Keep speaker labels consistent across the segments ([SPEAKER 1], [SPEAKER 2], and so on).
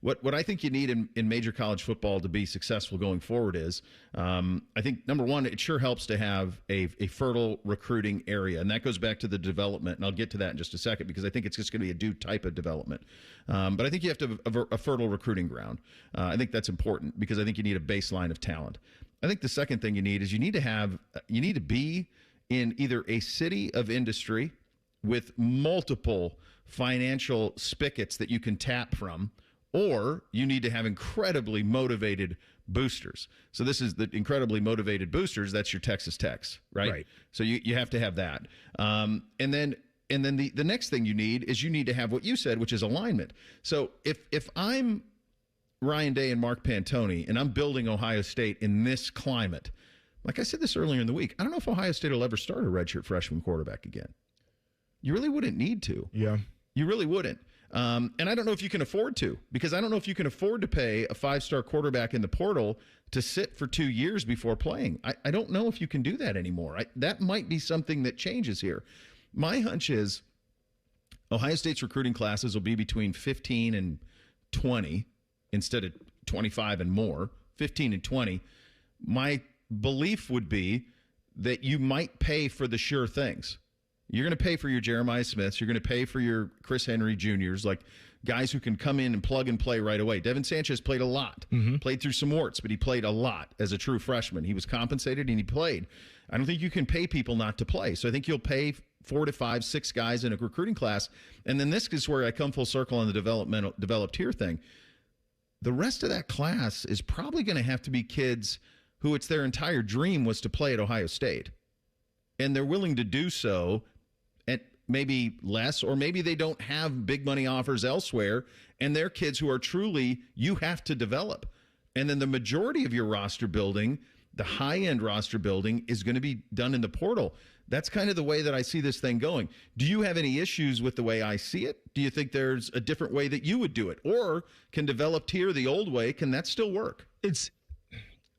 [SPEAKER 1] What I think you need in major college football to be successful going forward is, I think, number one, it sure helps to have a fertile recruiting area. And that goes back to the development. And I'll get to that in just a second because I think it's just going to be a new type of development. But I think you have to have a fertile recruiting ground. I think that's important because I think you need a baseline of talent. I think the second thing you need is you need to be in either a city of industry with multiple financial spigots that you can tap from, or you need to have incredibly motivated boosters. So this is the incredibly motivated boosters. That's your Texas Techs, right? So you have to have that. And then the next thing you need to have what you said, which is alignment. So if I'm Ryan Day and Mark Pantoni and I'm building Ohio State in this climate, like I said this earlier in the week, I don't know if Ohio State will ever start a redshirt freshman quarterback again. You really wouldn't need to. Yeah. You really wouldn't. And I don't know if you can afford to, because I don't know if you can afford to pay a 5-star quarterback in the portal to sit for 2 years before playing. I don't know if you can do that anymore. That might be something that changes here. My hunch is Ohio State's recruiting classes will be between 15 and 20 instead of 25 and more, 15 and 20. My belief would be that you might pay for the sure things. You're going to pay for your Jeremiah Smiths. You're going to pay for your Chris Henry Jr.'s, like guys who can come in and plug and play right away. Devin Sanchez played a lot, played through some warts, but he played a lot as a true freshman. He was compensated and he played. I don't think you can pay people not to play. So I think you'll pay 4 to 5, 6 guys in a recruiting class. And then this is where I come full circle on the developed here thing. The rest of that class is probably going to have to be kids who it's their entire dream was to play at Ohio State. And they're willing to do so at maybe less, or maybe they don't have big money offers elsewhere, and they're kids who are truly, you have to develop. And then the majority of your roster building, the high-end roster building, is going to be done in the portal. That's kind of the way that I see this thing going. Do you have any issues with the way I see it? Do you think there's a different way that you would do it? Or can developed here the old way, can that still work?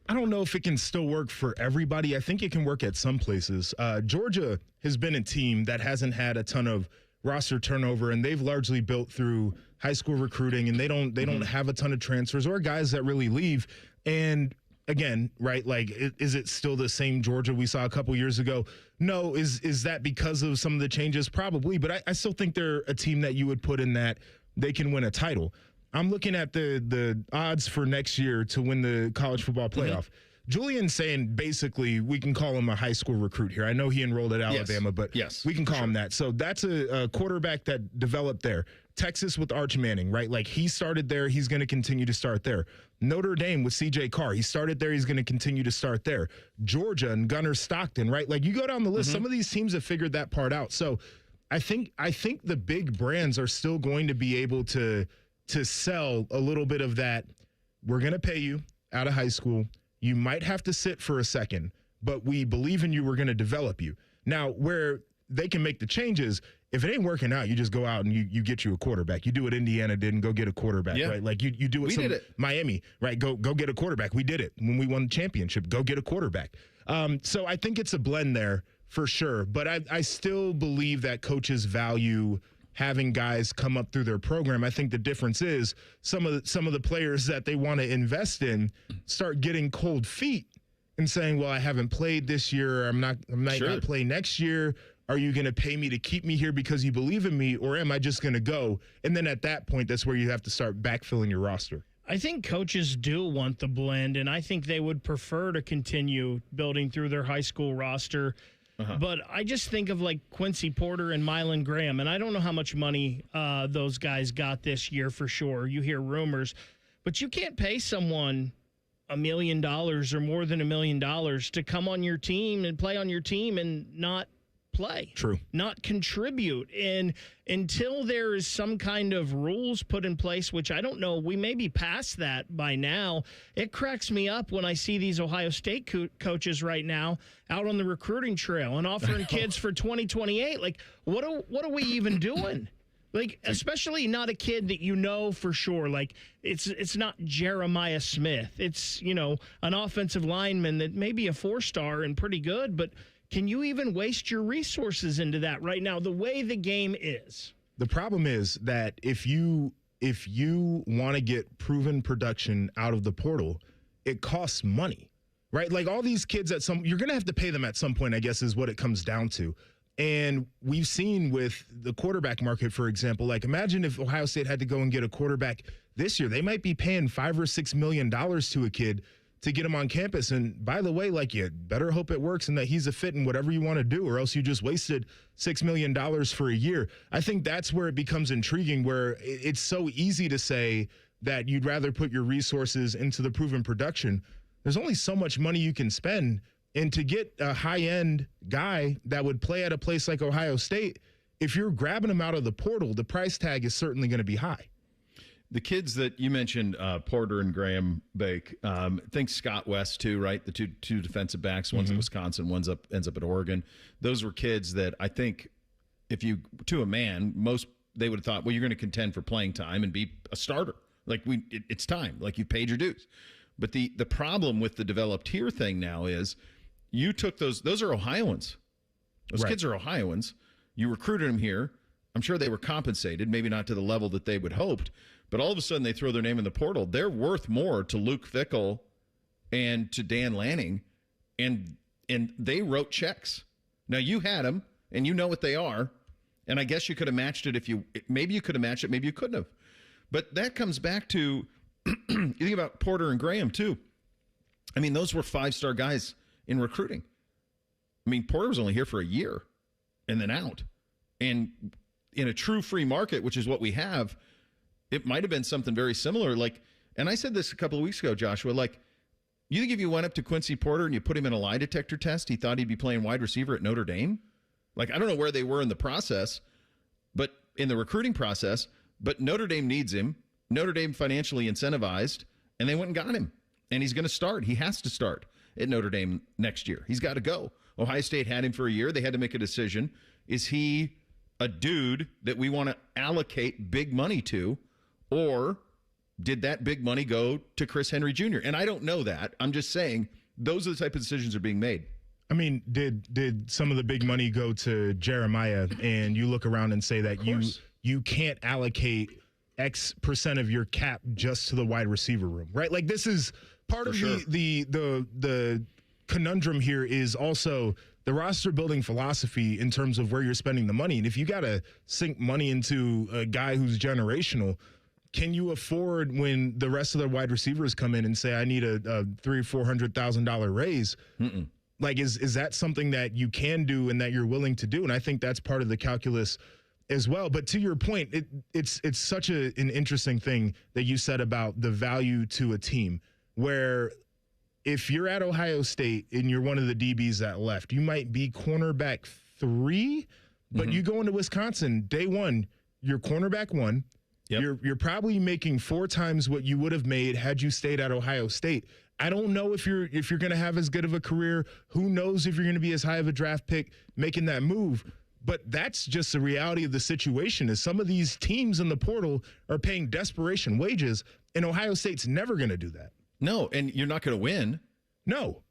[SPEAKER 2] I don't know if it can still work for everybody. I think it can work at some places. Georgia has been a team that hasn't had a ton of roster turnover, and they've largely built through high school recruiting, and they don't have a ton of transfers or guys that really leave. And again, right, like, is it still the same Georgia we saw a couple years ago? No. Is that because of some of the changes? Probably, but I still think they're a team that you would put in that they can win a title. I'm looking at the odds for next year to win the college football playoff. Julian's saying basically we can call him a high school recruit here. I know he enrolled at Alabama, but we can call him that. So that's a quarterback that developed there. Texas with Arch Manning, right? Like, he started there. He's going to continue to start there. Notre Dame with C.J. Carr. He started there. He's going to continue to start there. Georgia and Gunnar Stockton, right? Like, you go down the list. Some of these teams have figured that part out. So I think the big brands are still going to be able to sell a little bit of that. We're going to pay you out of high school. You might have to sit for a second, but we believe in you. We're going to develop you. Now, where they can make the changes, if it ain't working out, you just go out and you get you a quarterback. You do what Indiana did and go get a quarterback, right? Like, you do what Miami, right? Go get a quarterback. We did it when we won the championship. Go get a quarterback. So I think it's a blend there for sure. But I still believe that coaches value having guys come up through their program. I think the difference is some of the players that they want to invest in start getting cold feet and saying, well, I haven't played this year. I might not play next year. Are you going to pay me to keep me here because you believe in me, or am I just going to go? And then at that point, that's where you have to start backfilling your roster.
[SPEAKER 3] I think coaches do want the blend, and I think they would prefer to continue building through their high school roster. But I just think of, like, Quincy Porter and Mylan Graham, and I don't know how much money those guys got this year for sure. You hear rumors, but you can't pay someone $1 million or more than $1 million to come on your team and play on your team and not play.
[SPEAKER 2] True.
[SPEAKER 3] Not contribute. And until there is some kind of rules put in place, which I don't know, we may be past that by now, it cracks me up when I see these Ohio State coaches right now out on the recruiting trail and offering kids for 2028. Like, what are we even doing? Like, especially not a kid that you know for sure. Like, it's not Jeremiah Smith. It's, an offensive lineman that may be a 4-star and pretty good, but can you even waste your resources into that right now, the way the game is?
[SPEAKER 2] The problem is that if you if you want to get proven production out of the portal, it costs money, right? Like all these kids you're going to have to pay them at some point, I guess, is what it comes down to. And we've seen with the quarterback market, for example, like imagine if Ohio State had to go and get a quarterback this year. They might be paying $5 or $6 million to a kid to get him on campus. And by the way, like you better hope it works and that he's a fit in whatever you want to do, or else you just wasted $6 million for a year. I think that's where it becomes intriguing, where it's so easy to say that you'd rather put your resources into the proven production. There's only so much money you can spend. And to get a high-end guy that would play at a place like Ohio State, if you're grabbing him out of the portal, the price tag is certainly going to be high.
[SPEAKER 1] The kids that you mentioned, Porter and Graham Bake, think Scott West too, right? The two defensive backs, one's at Wisconsin, ends up at Oregon. Those were kids that I think, if you to a man, they would have thought, well, you're going to contend for playing time and be a starter. Like it's time. Like you paid your dues. But the problem with the developed here thing now is, you took those are Ohioans. Those kids are Ohioans. You recruited them here. I'm sure they were compensated, maybe not to the level that they would hoped, but all of a sudden they throw their name in the portal. They're worth more to Luke Fickell and to Dan Lanning, and they wrote checks. Now you had them, and you know what they are, and I guess you could have matched it maybe you could have matched it, maybe you couldn't have. But that comes back to you think about Porter and Graham too. I mean, those were 5-star guys in recruiting. I mean, Porter was only here for a year and then out. And in a true free market, which is what we have, it might have been something very similar. Like, and I said this a couple of weeks ago, Joshua, like, you think if you went up to Quincy Porter and you put him in a lie detector test, he thought he'd be playing wide receiver at Notre Dame? Like, I don't know where they were in the process, but in the recruiting process, but Notre Dame needs him. Notre Dame financially incentivized, and they went and got him. And he's going to start. He has to start at Notre Dame next year. He's got to go. Ohio State had him for a year. They had to make a decision. Is he a dude that we want to allocate big money to, or did that big money go to Chris Henry Jr.? And I don't know that. I'm just saying those are the type of decisions that are being made.
[SPEAKER 2] I mean, did some of the big money go to Jeremiah, and you look around and say that you can't allocate X percent of your cap just to the wide receiver room, right? Like this is part of the conundrum here is also the roster building philosophy in terms of where you're spending the money. And if you got to sink money into a guy who's generational, can you afford when the rest of the wide receivers come in and say, I need a $300,000-$400,000 raise? Mm-mm. Like, is that something that you can do and that you're willing to do? And I think that's part of the calculus as well. But to your point, it's such an interesting thing that you said about the value to a team, where if you're at Ohio State and you're one of the DBs that left, you might be cornerback 3, but you go into Wisconsin, day one, you're cornerback 1. Yep. You're probably making 4 times what you would have made had you stayed at Ohio State. I don't know if you're going to have as good of a career. Who knows if you're going to be as high of a draft pick making that move? But that's just the reality of the situation, is some of these teams in the portal are paying desperation wages, and Ohio State's never going to do that.
[SPEAKER 1] No, and you're not going to win.
[SPEAKER 2] No.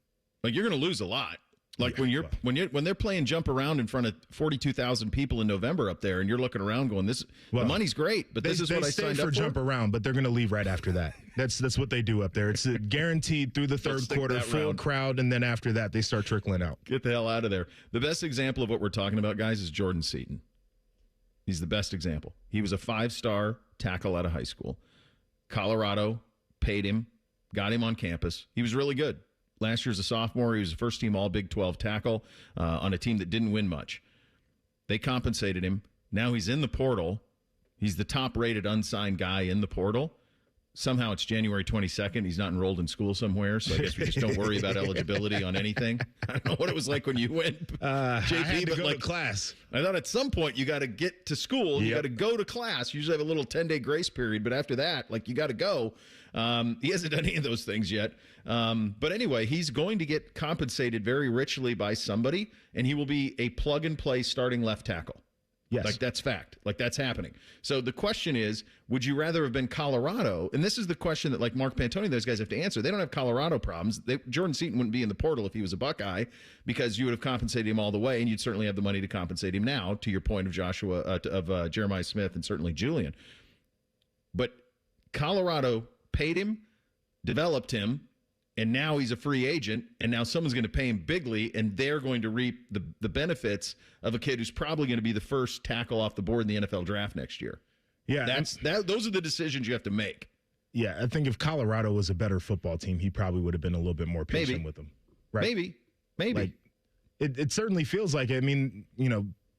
[SPEAKER 1] Like, you're going to lose a lot. Like when they're playing jump around in front of 42,000 people in November up there, and you're looking around going, the money's great, but this is what I signed up for.
[SPEAKER 2] Jump around, but they're going to leave right after that. That's what they do up there. It's guaranteed through the third quarter, full crowd, and then after that they start trickling out.
[SPEAKER 1] Get the hell out of there. The best example of what we're talking about, guys, is Jordan Seaton. He's the best example. He was a 5-star tackle out of high school. Colorado paid him, got him on campus. He was really good. Last year as a sophomore, he was a first-team All-Big 12 tackle on a team that didn't win much. They compensated him. Now he's in the portal. He's the top-rated unsigned guy in the portal. Somehow it's January 22nd. He's not enrolled in school somewhere, so I guess we just don't worry about eligibility on anything. I don't know what it was like when you went, JP,
[SPEAKER 2] I had to go to class.
[SPEAKER 1] I thought at some point you got to get to school. Yep. You got to go to class. You usually have a little 10-day grace period, but after that, like, you got to go. He hasn't done any of those things yet. But anyway, he's going to get compensated very richly by somebody, and he will be a plug-and-play starting left tackle.
[SPEAKER 2] Yes.
[SPEAKER 1] Like, that's fact. Like, that's happening. So the question is, would you rather have been Colorado? And this is the question that, like, Mark Pantoni, those guys have to answer. They don't have Colorado problems. Jordan Seaton wouldn't be in the portal if he was a Buckeye, because you would have compensated him all the way, and you'd certainly have the money to compensate him now, to your point of Jeremiah Smith and certainly Julian. But Colorado paid him, developed him, and now he's a free agent, and now someone's going to pay him bigly, and they're going to reap the benefits of a kid who's probably going to be the first tackle off the board in the NFL draft next year.
[SPEAKER 2] Yeah,
[SPEAKER 1] those are the decisions you have to make.
[SPEAKER 2] Yeah, I think if Colorado was a better football team, he probably would have been a little bit more patient with them. Right?
[SPEAKER 1] Maybe.
[SPEAKER 2] Like, it certainly feels like it. I mean,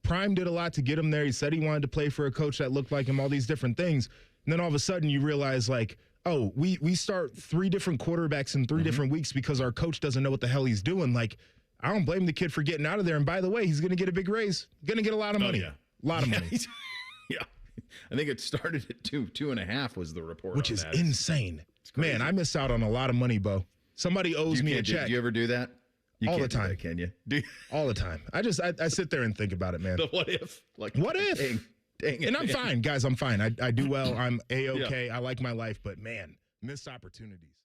[SPEAKER 2] Prime did a lot to get him there. He said he wanted to play for a coach that looked like him, all these different things. And then all of a sudden you realize, like, oh, we start 3 different quarterbacks in 3 different weeks because our coach doesn't know what the hell he's doing. Like, I don't blame the kid for getting out of there. And by the way, he's going to get a big raise. Going to get a lot of money.
[SPEAKER 1] Oh, yeah.
[SPEAKER 2] A lot of money.
[SPEAKER 1] Yeah. I think it started at 2.5 was the report.
[SPEAKER 2] Which is insane. Man, I missed out on a lot of money, Bo. Somebody owes me a check.
[SPEAKER 1] Do you ever do that? You
[SPEAKER 2] all
[SPEAKER 1] can't
[SPEAKER 2] the time.
[SPEAKER 1] Do that, can you?
[SPEAKER 2] All the time. I sit there and think about it, man.
[SPEAKER 1] The what if? Like,
[SPEAKER 2] what if?
[SPEAKER 1] Dang it,
[SPEAKER 2] and I'm fine, guys. I'm fine. I do well. I'm A-okay.
[SPEAKER 1] Yeah.
[SPEAKER 2] I like my life. But, man, missed opportunities.